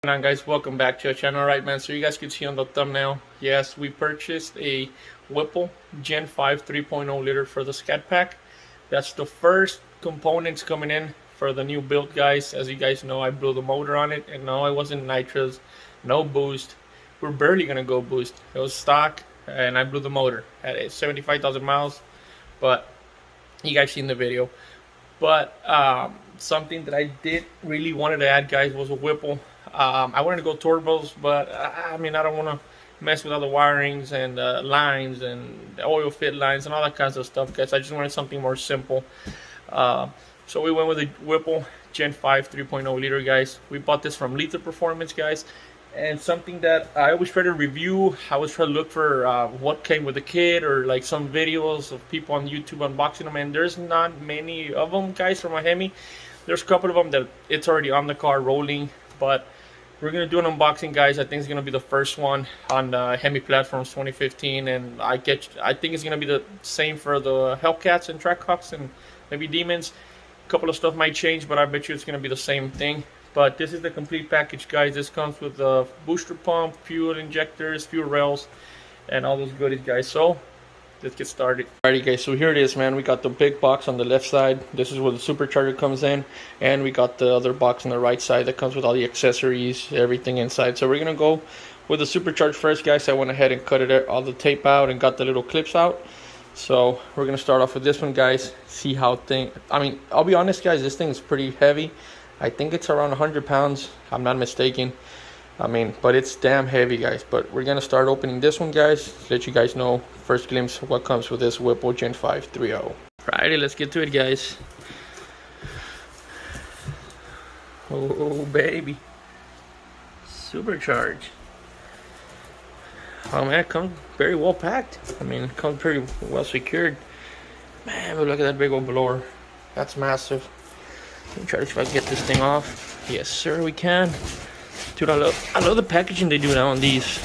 What's going on, guys? Welcome back to our channel. Right, man, so you guys can see on the thumbnail, yes, we purchased a Whipple Gen 5 3.0 liter for the Scatpack. That's the first components coming in for the new build, guys. As you guys know, I blew the motor on it, and no, it wasn't nitros, no boost. We're barely gonna go boost. It was stock, and I blew the motor at 75,000 miles. But you guys seen the video. But something that I did really wanted to add, guys, was a Whipple. I wanted to go turbos, but I mean, I don't want to mess with all the wirings and lines and oil fit lines and all that kinds of stuff, guys. I just wanted something more simple. So we went with the Whipple Gen 5 3.0 liter, guys. We bought this from Lethal Performance, guys. And something that I always try to review, I always try to look for what came with the kit, or like some videos of people on YouTube unboxing them. And there's not many of them, guys, from a Hemi. There's a couple of them that it's already on the car rolling, but we're gonna do an unboxing, guys. I think it's gonna be the first one on Hemi platforms 2015, and I think it's gonna be the same for the Hellcats and Trackhawks and maybe Demons. A couple of stuff might change, but I bet you it's gonna be the same thing. But this is the complete package, guys. This comes with the booster pump, fuel injectors, fuel rails, and all those goodies, guys. So let's get started. Alrighty, guys, so here it is, man. We got the big box on the left side. This is where the supercharger comes in, and we got the other box on the right side that comes with all the accessories, everything inside. So we're gonna go with the supercharger first, guys. I went ahead and cut it all the tape out and got the little clips out. So we're gonna start off with this one, guys. See how I'll be honest, guys, this thing is pretty heavy. I think it's around 100 pounds, I'm not mistaken. But it's damn heavy, guys. But we're gonna start opening this one, guys. Let you guys know first glimpse of what comes with this Whipple Gen 5 3.0. Alrighty, let's get to it, guys. Oh baby, supercharge. Oh man, it comes very well packed. It comes pretty well secured. Man, but look at that big old blower. That's massive. Let me try to see if I can get this thing off. Yes, sir, we can. Dude, I love the packaging they do now on these.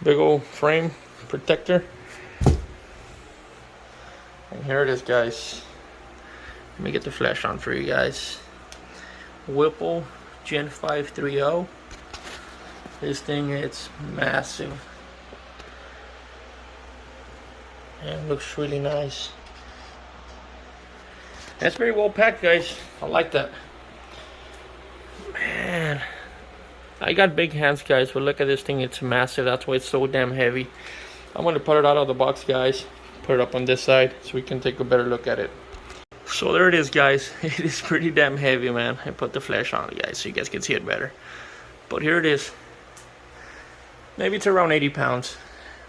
Big old frame protector. And here it is, guys. Let me get the flash on for you guys. Whipple Gen 5 3.0. This thing, it's massive. And it looks really nice. That's very well packed, guys. I like that. Man, I got big hands, guys, but look at this thing. It's massive. That's why it's so damn heavy. I'm going to put it out of the box, guys. Put it up on this side so we can take a better look at it. So there it is, guys. It is pretty damn heavy, man. I put the flash on it, guys, so you guys can see it better. But here it is. Maybe it's around 80 pounds.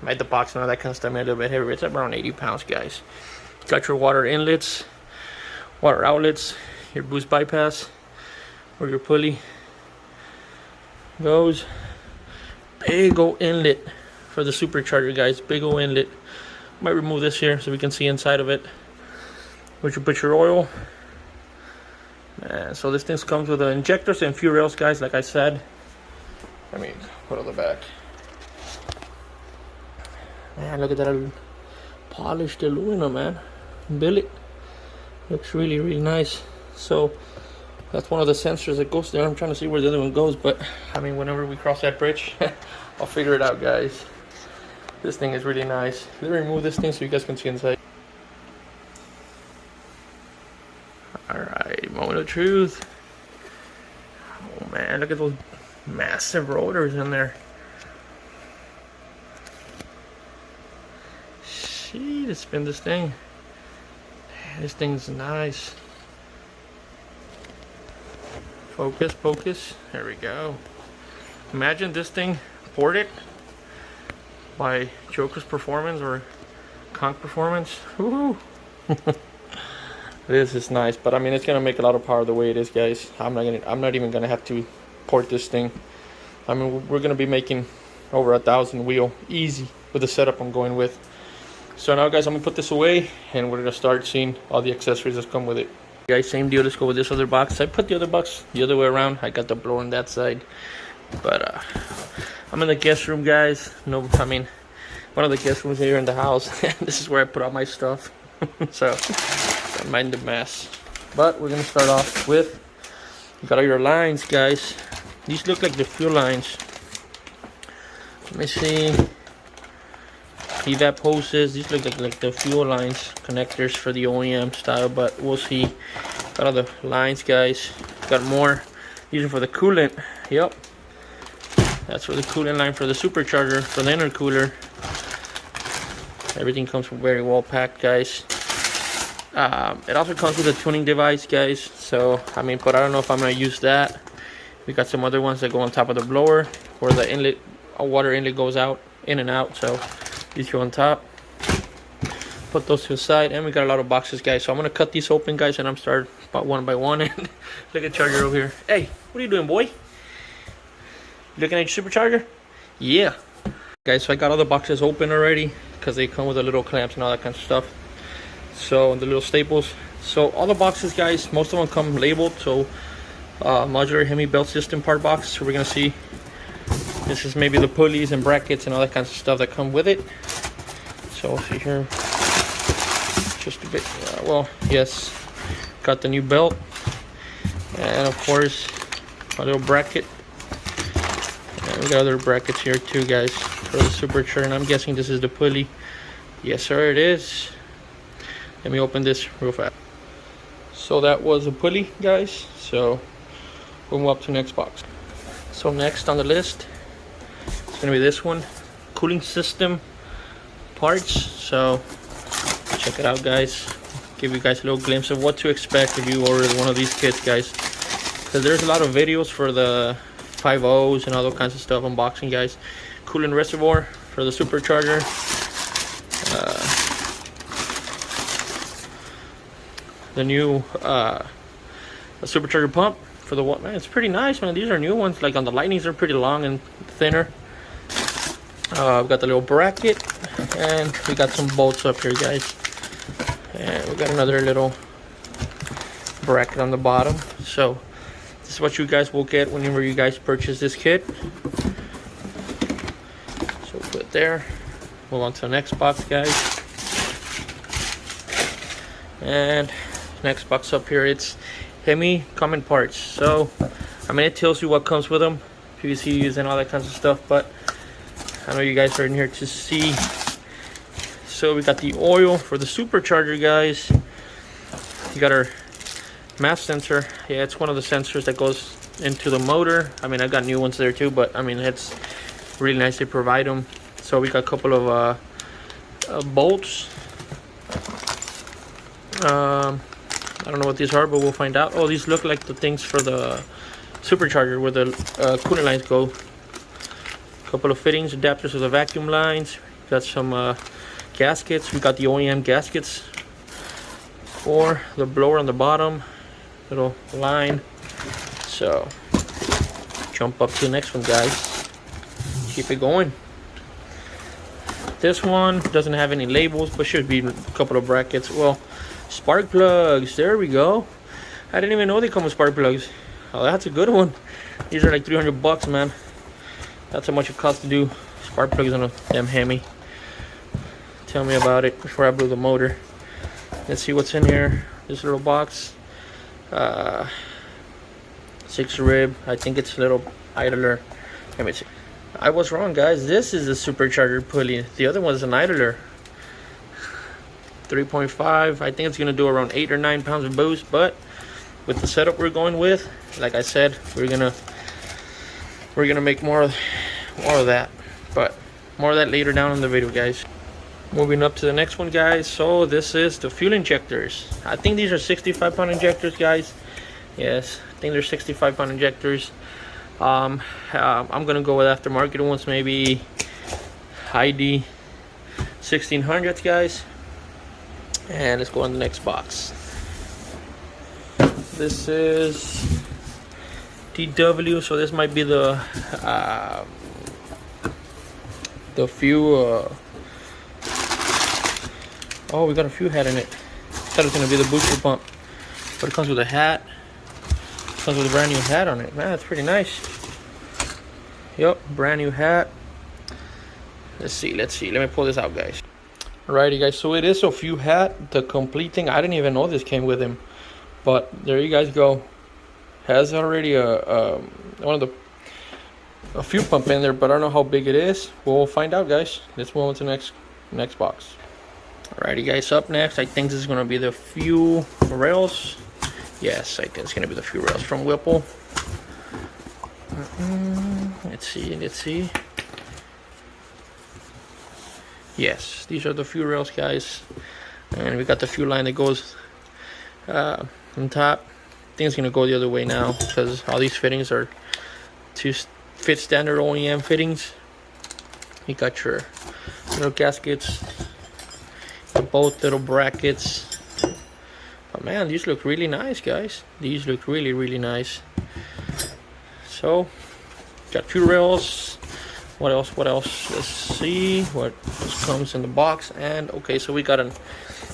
Made the box and all that kind of stuff made a little bit heavier. It's around 80 pounds, guys. Got your water inlets, water outlets, your boost bypass, where your pulley goes. Big old inlet for the supercharger, guys. Big old inlet. Might remove this here so we can see inside of it. Where you put your oil. Man, so this thing comes with the injectors and fuel rails, guys, like I said. Put on the back. Man, look at that polished aluminum, man. Billet. Looks really, really nice. So that's one of the sensors that goes there. I'm trying to see where the other one goes, but whenever we cross that bridge, I'll figure it out, guys. This thing is really nice. Let me remove this thing so you guys can see inside. Alright, moment of truth. Oh man, look at those massive rotors in there. Shit, let's spin this thing. This thing's nice. Focus, focus. There we go. Imagine this thing ported by Joker's Performance or Conk Performance. Woohoo! This is nice, but it's gonna make a lot of power the way it is, guys. I'm not even gonna have to port this thing. We're gonna be making over 1,000 wheel easy with the setup I'm going with. So now, guys, I'm gonna put this away and we're gonna start seeing all the accessories that come with it. Guys, same deal. Let's go with this other box. I put the other box the other way around. I got the blower on that side, but I'm in the guest room, guys. No, one of the guest rooms here in the house. This is where I put all my stuff. So don't mind the mess. But we're gonna start off with You got all your lines, guys. These look like the fuel lines. Let me see. Evap hoses. These look like the fuel lines, connectors for the OEM style, but we'll see. Got all the lines, guys. Got more. These are for the coolant. Yep. That's for the coolant line for the supercharger, for the intercooler. Everything comes very well packed, guys. It also comes with a tuning device, guys. So, I mean, but I don't know if I'm going to use that. We got some other ones that go on top of the blower, where the inlet, water inlet goes out, in and out. So, these go on top. Put those to the side, and we got a lot of boxes, guys. So I'm gonna cut these open, guys, and I'm starting about one by one. And look at Charger over here. Hey, what are you doing, boy? Looking at your supercharger? Yeah. Guys, so I got all the boxes open already because they come with the little clamps and all that kind of stuff. So the little staples. So all the boxes, guys, most of them come labeled. So modular Hemi belt system part box. So we're gonna see. This is maybe the pulleys and brackets and all that kinds of stuff that come with it. So see here. Just a bit, well, yes, got the new belt, and of course a little bracket, and we got other brackets here too, guys, for the supercharger. And I'm guessing this is the pulley. Yes sir, it is. Let me open this real fast. So that was a pulley, guys. So we'll move up to the next box. So next on the list, it's gonna be this one, cooling system parts. So check it out, guys. Give you guys a little glimpse of what to expect if you order one of these kits, guys. Because there's a lot of videos for the 5.0s and all those kinds of stuff, unboxing, guys. Coolant reservoir for the supercharger. The new supercharger pump for the what, man, it's pretty nice, man. These are new ones. Like on the lightnings, are pretty long and thinner. We've got the little bracket, and we got some bolts up here, guys. And we got another little bracket on the bottom. So this is what you guys will get whenever you guys purchase this kit. So put it there. Move on to the next box, guys. And next box up here, it's Hemi common parts. So I mean, it tells you what comes with them, PVCs and all that kinds of stuff, but I know you guys are in here to see. So we got the oil for the supercharger, guys. You got our mass sensor. Yeah, it's one of the sensors that goes into the motor. I mean, I got new ones there too, but I mean, it's really nice they provide them. So we got a couple of bolts. I don't know what these are, but we'll find out. Oh, these look like the things for the supercharger where the coolant lines go. Couple of fittings, adapters for the vacuum lines. Got some gaskets. We got the OEM gaskets for the blower on the bottom, little line. So jump up to the next one, guys. Keep it going. This one doesn't have any labels, but should be a couple of brackets. Well, spark plugs, there we go. I didn't even know they come with spark plugs. Oh, that's a good one. These are like 300 bucks, man. That's how much it costs to do spark plugs on a damn Hemi. Tell me about it before I blew the motor. Let's see what's in here. This little box. 6 rib. I think it's a little idler. Let me see. I was wrong, guys. This is a supercharger pulley. The other one is an idler. 3.5. I think it's gonna do around 8 or 9 pounds of boost, but with the setup we're going with, like I said, we're gonna make more of that, but more of that later down in the video, guys. Moving up to the next one, guys. So this is the fuel injectors. I think these are 65-pound injectors, guys. Yes, I think they're 65-pound injectors. I'm gonna go with aftermarket ones, maybe ID 1600s, guys. And let's go on the next box. This is DW, so this might be the fuel. Oh, we got a fuel head in it. I thought it was gonna be the booster pump, but it comes with a hat. It comes with a brand new hat on it. Man, that's pretty nice. Yep, brand new hat. Let's see. Let me pull this out, guys. Alrighty, guys, so it is a fuel hat, the complete thing. I didn't even know this came with him, but there you guys go. has already a fuel pump in there, but I don't know how big it is. We'll find out, guys. Let's move on to the next box. Alrighty, guys, up next, I think this is gonna be the fuel rails. Yes, I think it's gonna be the fuel rails from Whipple. Let's see. Yes, these are the fuel rails, guys, and we got the fuel line that goes on top. I think it's gonna go the other way now because all these fittings are to fit standard OEM fittings. You got your little gaskets, both little brackets. But man, these look really nice, guys. These look really nice. So got fuel rails. What else? Let's see what comes in the box. And okay, so we got an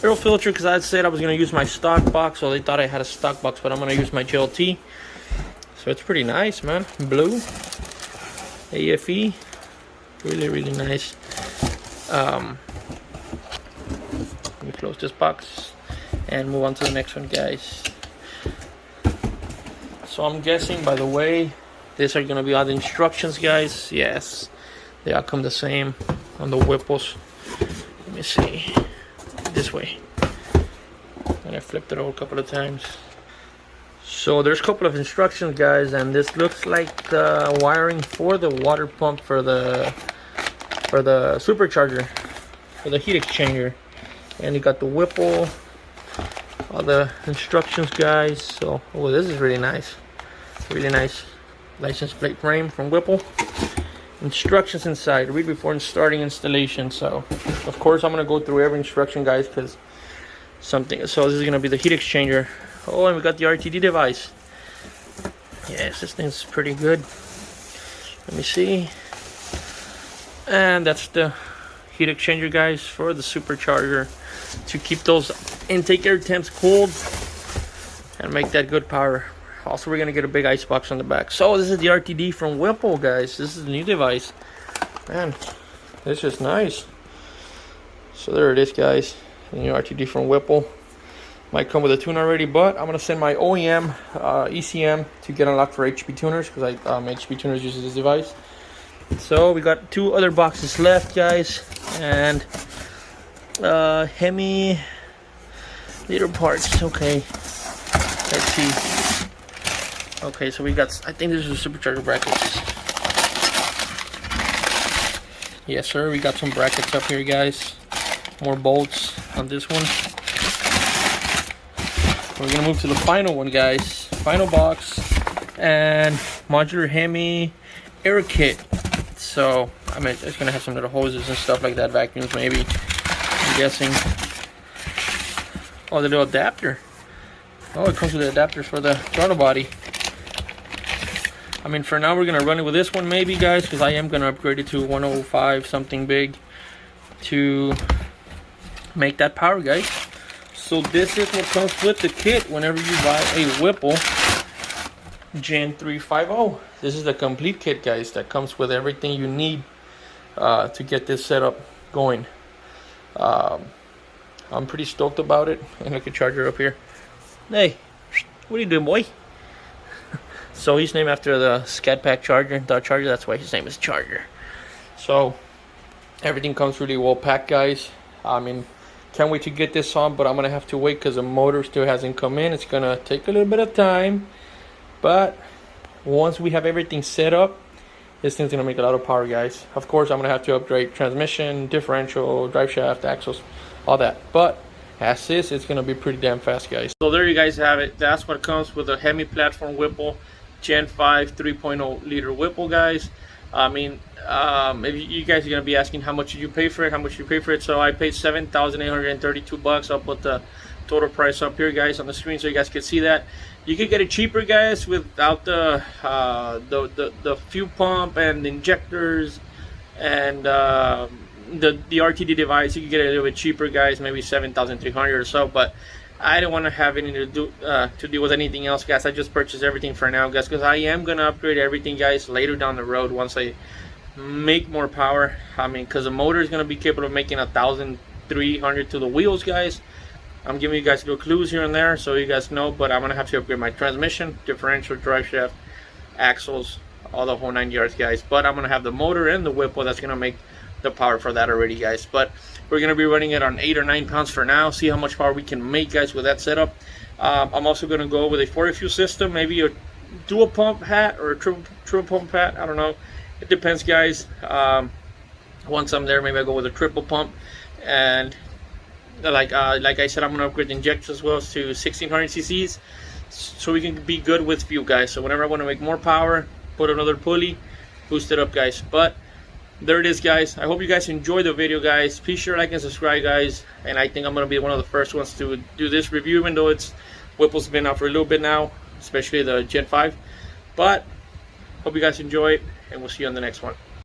Aero Filter because I said I was gonna use my stock box, so they thought I had a stock box, but I'm gonna use my GLT. So it's pretty nice, man. Blue AFE, really nice. Let me close this box and move on to the next one, guys. So I'm guessing by the way these are gonna be all the instructions, guys. Yes, they all come the same on the Whipples. Let me see, this way, and I flipped it over a couple of times. So there's a couple of instructions, guys, and this looks like the wiring for the water pump for the supercharger, for the heat exchanger. And you got the Whipple, all the instructions, guys. So oh, this is really nice, license plate frame from Whipple. Instructions inside, read before starting installation. So of course I'm gonna go through every instruction, guys, because so this is gonna be the heat exchanger. Oh, and we got the RTD device. Yes, this thing's pretty good. Let me see. And that's the heat exchanger, guys, for the supercharger to keep those intake air temps cold and make that good power. Also, we're gonna get a big ice box on the back. So this is the RTD from Whipple, guys. This is the new device. Man, this is nice. So there it is, guys. The new RTD from Whipple. Might come with a tune already, but I'm gonna send my OEM ECM to get unlocked for HP tuners because HP tuners uses this device. So we got 2 other boxes left, guys, and Hemi liter parts. Okay, let's see. Okay, so we got, I think this is a supercharger brackets. Yes, sir. We got some brackets up here, guys. More bolts on this one. We're gonna move to the final one, guys. Final box and modular Hemi air kit. So I mean, it's gonna have some little hoses and stuff like that, vacuums maybe. I'm guessing. Oh, the little adapter. Oh, it comes with the adapters for the throttle body. I mean, for now we're gonna run it with this one, maybe, guys, because I am gonna upgrade it to 105 something big to make that power, guys. So this is what comes with the kit whenever you buy a Whipple Gen 350. This is the complete kit, guys, that comes with everything you need to get this setup going. I'm pretty stoked about it. And look at charger up here. Hey, what are you doing, boy? So he's named after the Scatpack charger, that's why his name is Charger. So everything comes really well packed, guys. I mean, can't wait to get this on, but I'm gonna have to wait because the motor still hasn't come in. It's gonna take a little bit of time, but once we have everything set up, this thing's gonna make a lot of power, guys. Of course, I'm gonna have to upgrade transmission, differential, drive shaft, axles, all that, but as is, it's gonna be pretty damn fast, guys. So there you guys have it. That's what comes with the Hemi platform Whipple Gen 5 3.0 liter Whipple, guys. I mean, if you guys are gonna be asking how much did you pay for it, so I paid $7,832. I'll put the total price up here, guys, on the screen so you guys can see that. You could get it cheaper, guys, without the fuel pump and the injectors and the RTD device. You could get it a little bit cheaper, guys, maybe $7,300 or so, but I don't want to have anything to do with anything else, guys. I just purchased everything for now, guys, because I am gonna upgrade everything, guys, later down the road once I make more power. I mean, because the motor is gonna be capable of making 1,300 to the wheels, guys. I'm giving you guys little clues here and there so you guys know, but I'm gonna have to upgrade my transmission, differential, drive shaft, axles, all the whole 9 yards, guys. But I'm gonna have the motor and the Whipple that's gonna make the power for that already, guys. But we're gonna be running it on 8 or 9 pounds for now, see how much power we can make, guys, with that setup. I'm also gonna go with a 4 fuel system, maybe a dual pump hat or a triple pump hat, I don't know, it depends, guys. Once I'm there, maybe I go with a triple pump. And like I said, I'm gonna upgrade the injectors as well to 1600 cc's so we can be good with fuel, guys. So whenever I want to make more power, put another pulley, boost it up, guys. But there it is, guys. I hope you guys enjoyed the video, guys. Please share, like, and subscribe, guys. And I think I'm gonna be one of the first ones to do this review, even though Whipple's been out for a little bit now, especially the Gen 5. But hope you guys enjoy it, and we'll see you on the next one.